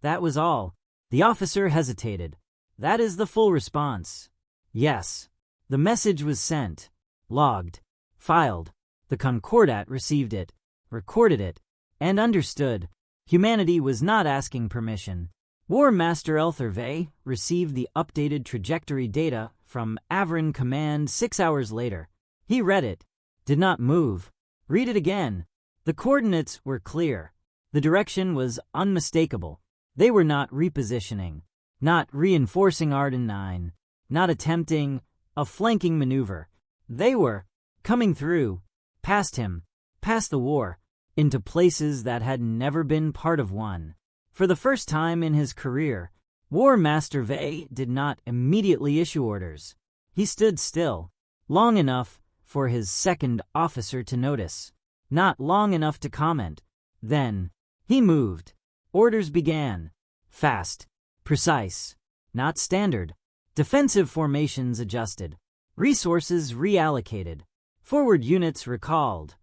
That was all. The officer hesitated. That is the full response. Yes. The message was sent, logged, filed. The Concordat received it, recorded it, and understood. Humanity was not asking permission. War Master Elthervey received the updated trajectory data from Averin Command 6 hours later. He read it, did not move. Read it again. The coordinates were clear. The direction was unmistakable. They were not repositioning, not reinforcing Arden 9, not attempting a flanking maneuver. They were coming through, past him, past the war, into places that had never been part of one. For the first time in his career, War Master Vey did not immediately issue orders. He stood still, long enough for his second officer to notice, not long enough to comment. Then, he moved. Orders began. Fast, precise, not standard. Defensive formations adjusted. Resources reallocated. Forward units recalled.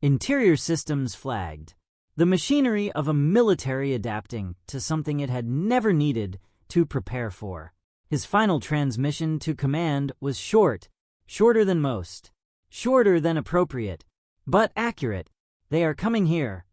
Interior systems flagged. The machinery of a military adapting to something it had never needed to prepare for. His final transmission to command was short, shorter than most, shorter than appropriate, but accurate. They are coming here.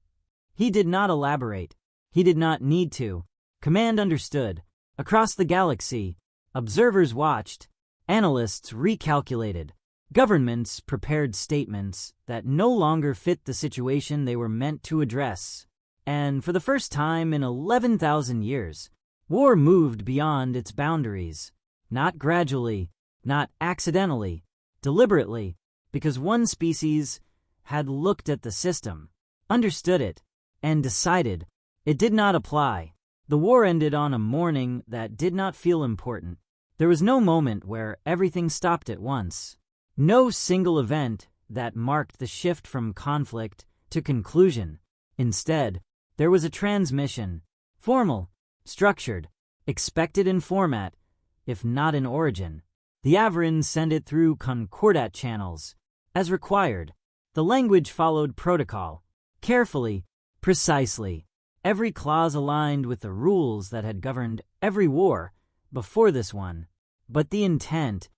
He did not elaborate. He did not need to. Command understood. Across the galaxy, observers watched. Analysts recalculated. Governments prepared statements that no longer fit the situation they were meant to address. And for the first time in 11,000 years, war moved beyond its boundaries. Not gradually, not accidentally, deliberately, because one species had looked at the system, understood it, and decided it did not apply. The war ended on a morning that did not feel important. There was no moment where everything stopped at once. No single event that marked the shift from conflict to conclusion. Instead, there was a transmission, formal, structured, expected in format, if not in origin. The Avrans sent it through concordat channels. As required, the language followed protocol, carefully, precisely. Every clause aligned with the rules that had governed every war before this one. But the intent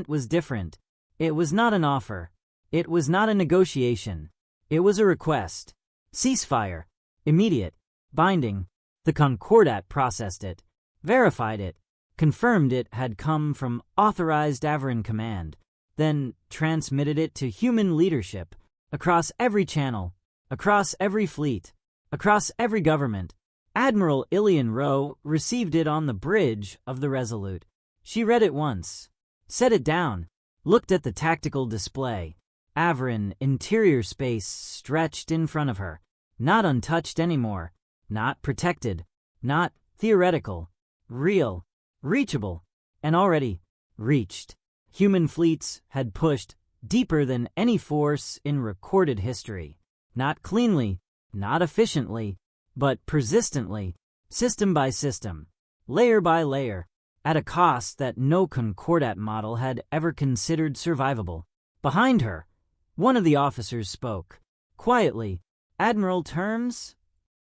was different. It was not an offer. It was not a negotiation. It was a request. Ceasefire. Immediate. Binding. The concordat processed it, verified it, confirmed it had come from authorized Avran command, then transmitted it to human leadership across every channel, across every fleet, across every government. Admiral Ilian Rowe received it on the bridge of the Resolute. She read it once, set it down, looked at the tactical display. Avran interior space stretched in front of her, not untouched anymore, not protected, not theoretical, real, reachable, and already reached. Human fleets had pushed deeper than any force in recorded history, not cleanly, not efficiently, but persistently, system by system, layer by layer, at a cost that no concordat model had ever considered survivable. Behind her, one of the officers spoke, quietly. "Admiral Terms?"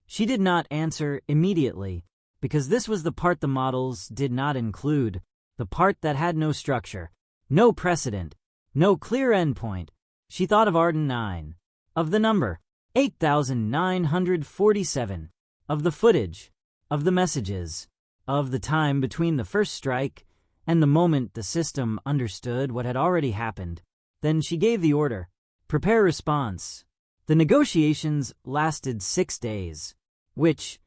She did not answer immediately, because this was the part the models did not include, the part that had no structure, no precedent, no clear endpoint. She thought of Arden 9, of the number 8,947, of the footage, of the messages, of the time between the first strike and the moment the system understood what had already happened. Then she gave the order, "Prepare response." The negotiations lasted 6 days, which,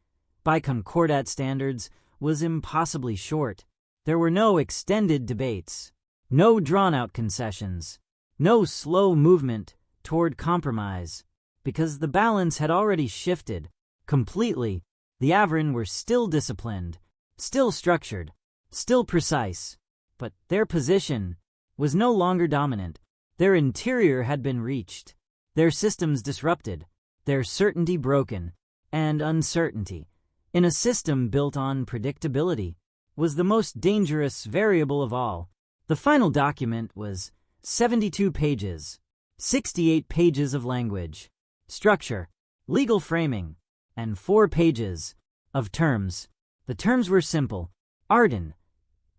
by concordat standards, was impossibly short. There were no extended debates, no drawn-out concessions, no slow movement toward compromise, because the balance had already shifted completely. The Avran were still disciplined, still structured, still precise, but their position was no longer dominant. Their interior had been reached, their systems disrupted, their certainty broken, and uncertainty, in a system built on predictability, was the most dangerous variable of all. The final document was 72 pages, 68 pages of language, structure, legal framing, and 4 pages of terms. The terms were simple. Arden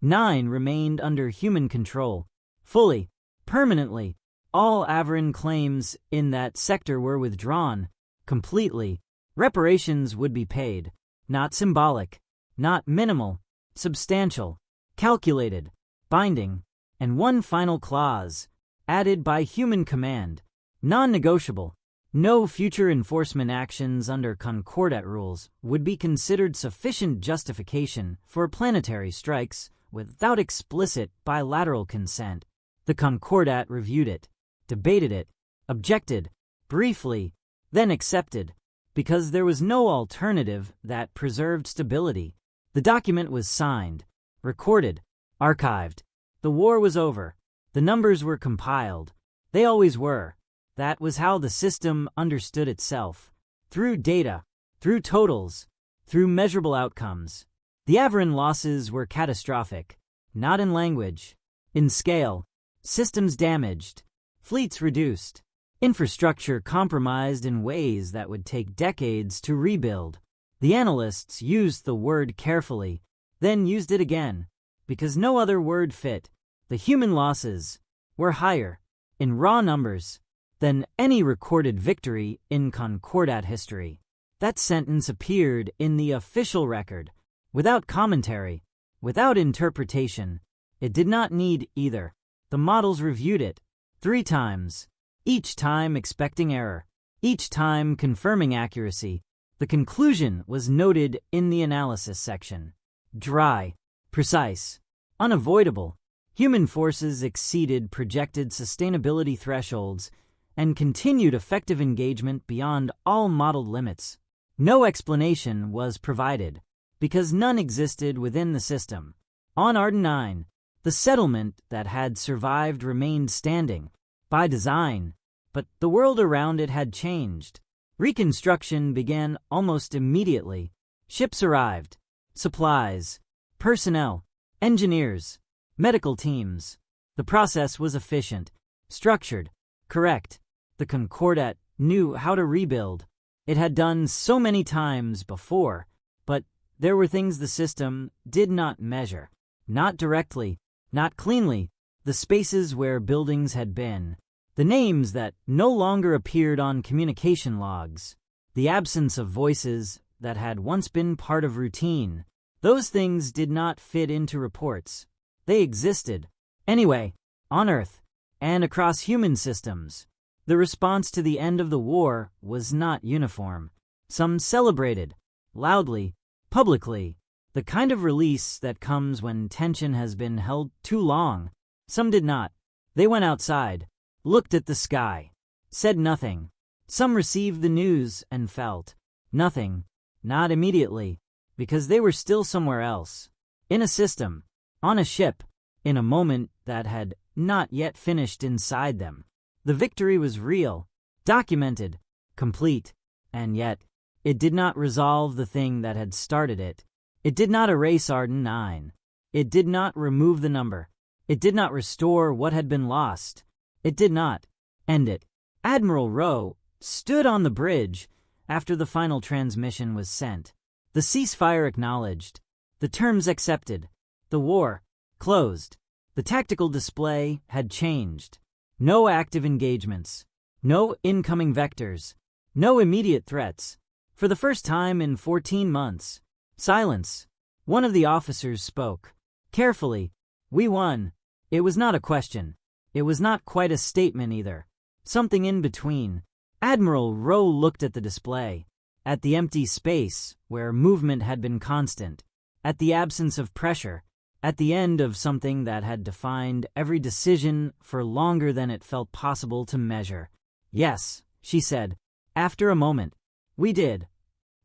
9 remained under human control, fully, permanently. All Avran claims in that sector were withdrawn, completely. Reparations would be paid, not symbolic, not minimal, substantial, calculated, binding, and one final clause, added by human command, non-negotiable. No future enforcement actions under concordat rules would be considered sufficient justification for planetary strikes without explicit bilateral consent. The concordat reviewed it, debated it, objected, briefly, then accepted, because there was no alternative that preserved stability. The document was signed, recorded, archived. The war was over. The numbers were compiled. They always were. That was how the system understood itself, through data, through totals, through measurable outcomes. The Avran losses were catastrophic, not in language, in scale. Systems damaged, fleets reduced, infrastructure compromised in ways that would take decades to rebuild. The analysts used the word carefully, then used it again, because no other word fit. The human losses were higher, in raw numbers, than any recorded victory in concordat history. That sentence appeared in the official record, without commentary, without interpretation. It did not need either. The models reviewed it 3 times, each time expecting error, each time confirming accuracy. The conclusion was noted in the analysis section. Dry, precise, unavoidable. Human forces exceeded projected sustainability thresholds and continued effective engagement beyond all modeled limits. No explanation was provided, because none existed within the system. On Arden 9, the settlement that had survived remained standing, by design, but the world around it had changed. Reconstruction began almost immediately. Ships arrived, supplies, personnel, engineers, medical teams. The process was efficient, structured, correct. The Concordat knew how to rebuild. It had done so many times before, but there were things the system did not measure. Not directly, not cleanly, the spaces where buildings had been, the names that no longer appeared on communication logs, the absence of voices that had once been part of routine. Those things did not fit into reports. They existed. Anyway, on Earth, and across human systems, the response to the end of the war was not uniform. Some celebrated, loudly, publicly, the kind of release that comes when tension has been held too long. Some did not. They went outside, looked at the sky, said nothing. Some received the news and felt nothing, not immediately, because they were still somewhere else, in a system, on a ship, in a moment that had not yet finished inside them. The victory was real, documented, complete, and yet it did not resolve the thing that had started it. It did not erase Arden 9. It did not remove the number. It did not restore what had been lost. It did not end it. Admiral Rowe stood on the bridge after the final transmission was sent. The ceasefire acknowledged, the terms accepted, the war closed. The tactical display had changed. No active engagements, no incoming vectors, no immediate threats. For the first time in 14 months, silence. One of the officers spoke. Carefully, "We won." It was not a question. It was not quite a statement either. Something in between. Admiral Rowe looked at the display, at the empty space where movement had been constant, at the absence of pressure, at the end of something that had defined every decision for longer than it felt possible to measure. "Yes," she said, after a moment. "We did."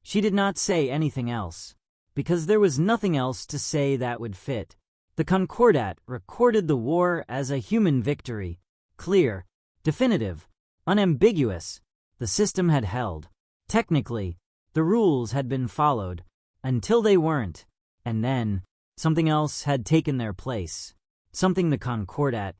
She did not say anything else, because there was nothing else to say that would fit. The Concordat recorded the war as a human victory, clear, definitive, unambiguous. The system had held. Technically, the rules had been followed, until they weren't, and then something else had taken their place, something the Concordat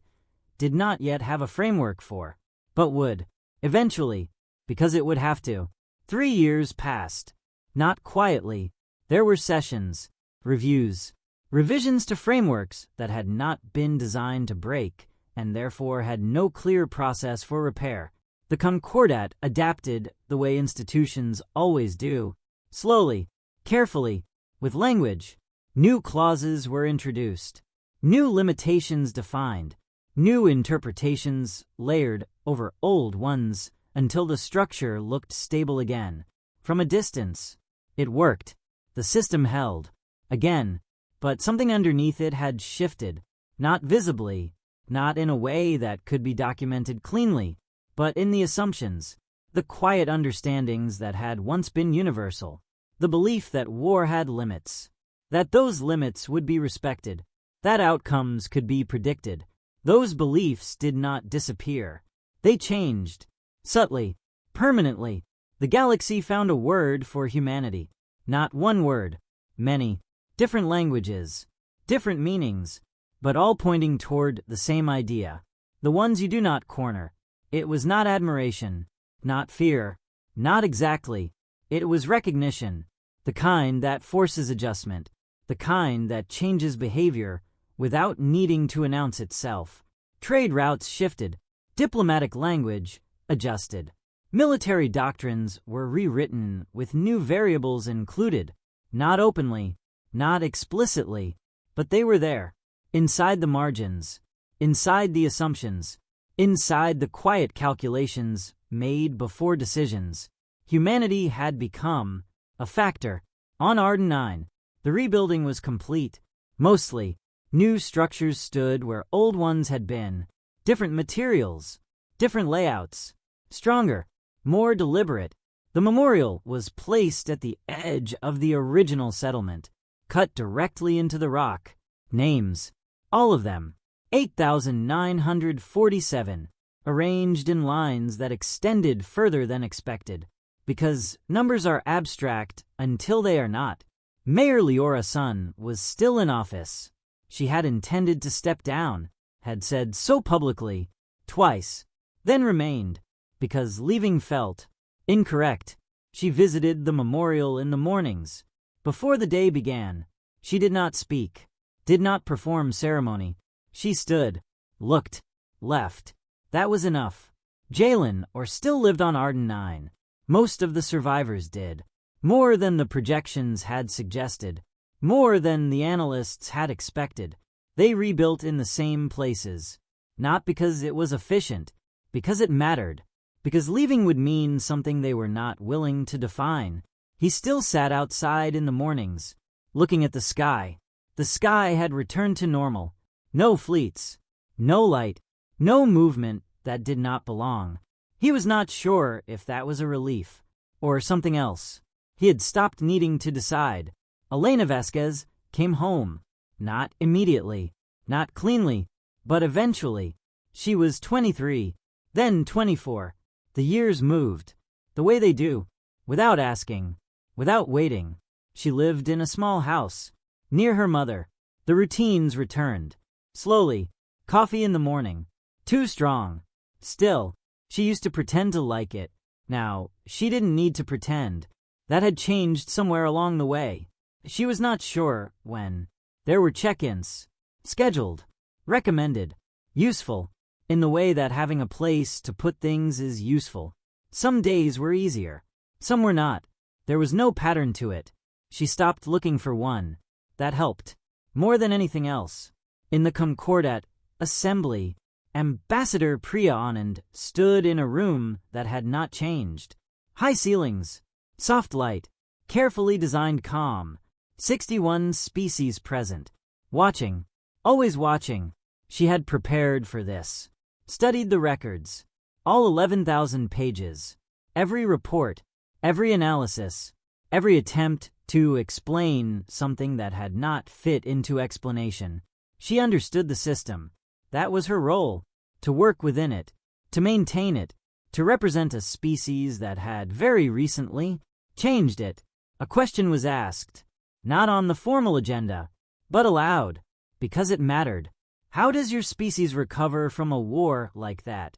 did not yet have a framework for, but would, eventually, because it would have to. 3 years passed. Not quietly. There were sessions, reviews, revisions to frameworks that had not been designed to break, and therefore had no clear process for repair. The Concordat adapted the way institutions always do, slowly, carefully, with language. New clauses were introduced, new limitations defined, new interpretations layered over old ones until the structure looked stable again. From a distance, it worked. The system held, again, but something underneath it had shifted, not visibly, not in a way that could be documented cleanly, but in the assumptions, the quiet understandings that had once been universal, the belief that war had limits, that those limits would be respected, that outcomes could be predicted. Those beliefs did not disappear. They changed, subtly, permanently. The galaxy found a word for humanity. Not one word, many, different languages, different meanings, but all pointing toward the same idea. The ones you do not corner. It was not admiration, not fear, not exactly. It was recognition, the kind that forces adjustment, the kind that changes behavior without needing to announce itself. Trade routes shifted, diplomatic language adjusted. Military doctrines were rewritten with new variables included, not openly, not explicitly, but they were there, inside the margins, inside the assumptions, inside the quiet calculations made before decisions, humanity had become a factor. On Arden 9, the rebuilding was complete. Mostly, new structures stood where old ones had been. Different materials, different layouts, stronger, more deliberate. The memorial was placed at the edge of the original settlement, cut directly into the rock. Names, all of them, 8,947, arranged in lines that extended further than expected. Because numbers are abstract until they are not. Mayor Leora Sun was still in office. She had intended to step down, had said so publicly, twice, then remained, because leaving felt incorrect. She visited the memorial in the mornings. Before the day began, she did not speak, did not perform ceremony. She stood, looked, left. That was enough. Jalen or still lived on Arden 9. Most of the survivors did. More than the projections had suggested. More than the analysts had expected. They rebuilt in the same places. Not because it was efficient, because it mattered. Because leaving would mean something they were not willing to define. He still sat outside in the mornings, looking at the sky. The sky had returned to normal. No fleets, no light, no movement that did not belong. He was not sure if that was a relief or something else. He had stopped needing to decide. Elena Vasquez came home. Not immediately, not cleanly, but eventually. She was 23, then 24. The years moved, the way they do, without asking, without waiting. She lived in a small house, near her mother. The routines returned. Slowly, coffee in the morning. Too strong. Still, she used to pretend to like it. Now, she didn't need to pretend. That had changed somewhere along the way. She was not sure when. There were check-ins. Scheduled. Recommended. Useful. In the way that having a place to put things is useful. Some days were easier. Some were not. There was no pattern to it. She stopped looking for one. That helped. More than anything else. In the Concordat assembly, Ambassador Priya Anand stood in a room that had not changed. High ceilings, soft light, carefully designed calm, 61 species present. Watching, always watching. She had prepared for this. Studied the records, all 11,000 pages. Every report, every analysis, every attempt to explain something that had not fit into explanation. She understood the system. That was her role, to work within it, to maintain it, to represent a species that had very recently changed it. A question was asked, not on the formal agenda, but aloud, because it mattered. How does your species recover from a war like that?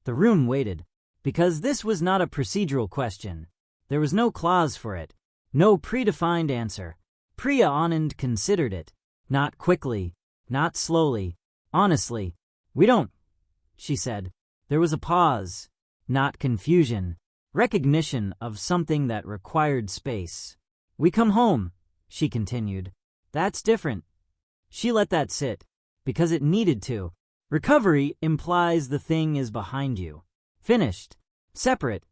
The room waited, because this was not a procedural question. There was no clause for it, no predefined answer. Priya Anand considered it, not quickly, not slowly. Honestly, we don't, she said. There was a pause, not confusion, recognition of something that required space. We come home, she continued. That's different. She let that sit, because it needed to. Recovery implies the thing is behind you. Finished. Separate.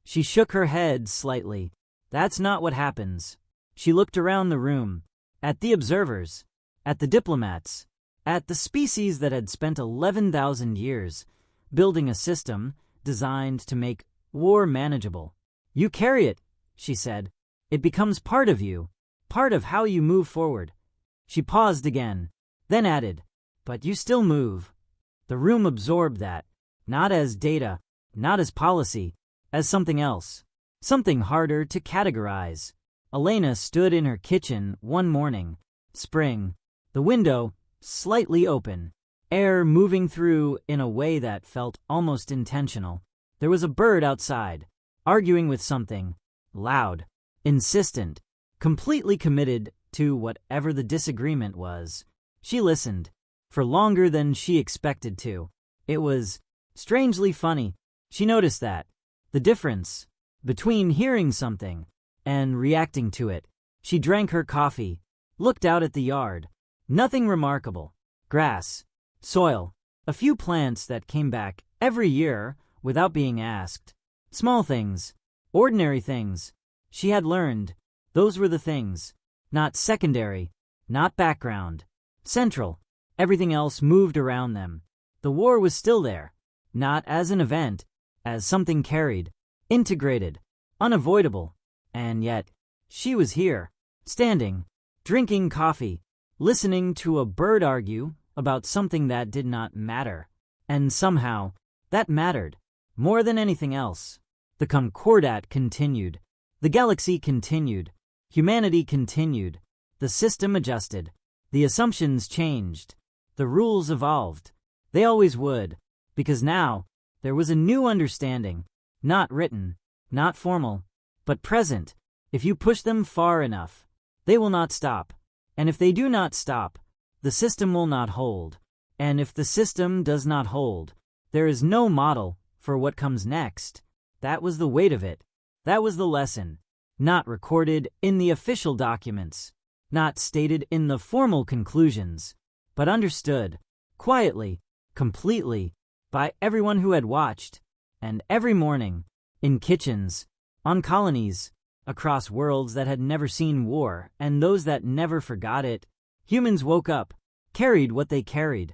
She shook her head slightly. That's not what happens. She looked around the room, at the observers, at the diplomats, at the species that had spent 11,000 years building a system designed to make war manageable. You carry it, she said. It becomes part of you, part of how you move forward. She paused again, then added, but you still move. The room absorbed that, not as data, not as policy, as something else, something harder to categorize. Elena stood in her kitchen one morning, spring, the window slightly open, air moving through in a way that felt almost intentional. There was a bird outside, arguing with something, loud, insistent, completely committed to whatever the disagreement was. She listened, for longer than she expected to. It was strangely funny. She noticed that. The difference between hearing something and reacting to it. She drank her coffee, looked out at the yard. Nothing remarkable. Grass, soil, A few plants that came back every year without being asked. Small things, ordinary things. She had learned those were the things. Not secondary, not background. Central. Everything else moved around them. The war was still there. Not as an event, as something carried, integrated, unavoidable. And yet, she was here, standing, drinking coffee, listening to a bird argue about something that did not matter. And somehow, that mattered, more than anything else. The Concordat continued. The galaxy continued. Humanity continued. The system adjusted. The assumptions changed. The rules evolved. They always would, because now there was a new understanding, not written, not formal, but present. If you push them far enough, they will not stop. And if they do not stop, the system will not hold. And if the system does not hold, there is no model for what comes next. That was the weight of it. That was the lesson. Not recorded in the official documents, not stated in the formal conclusions, but understood, quietly, completely, by everyone who had watched. And every morning, in kitchens, on colonies, across worlds that had never seen war and those that never forgot it, humans woke up, carried what they carried,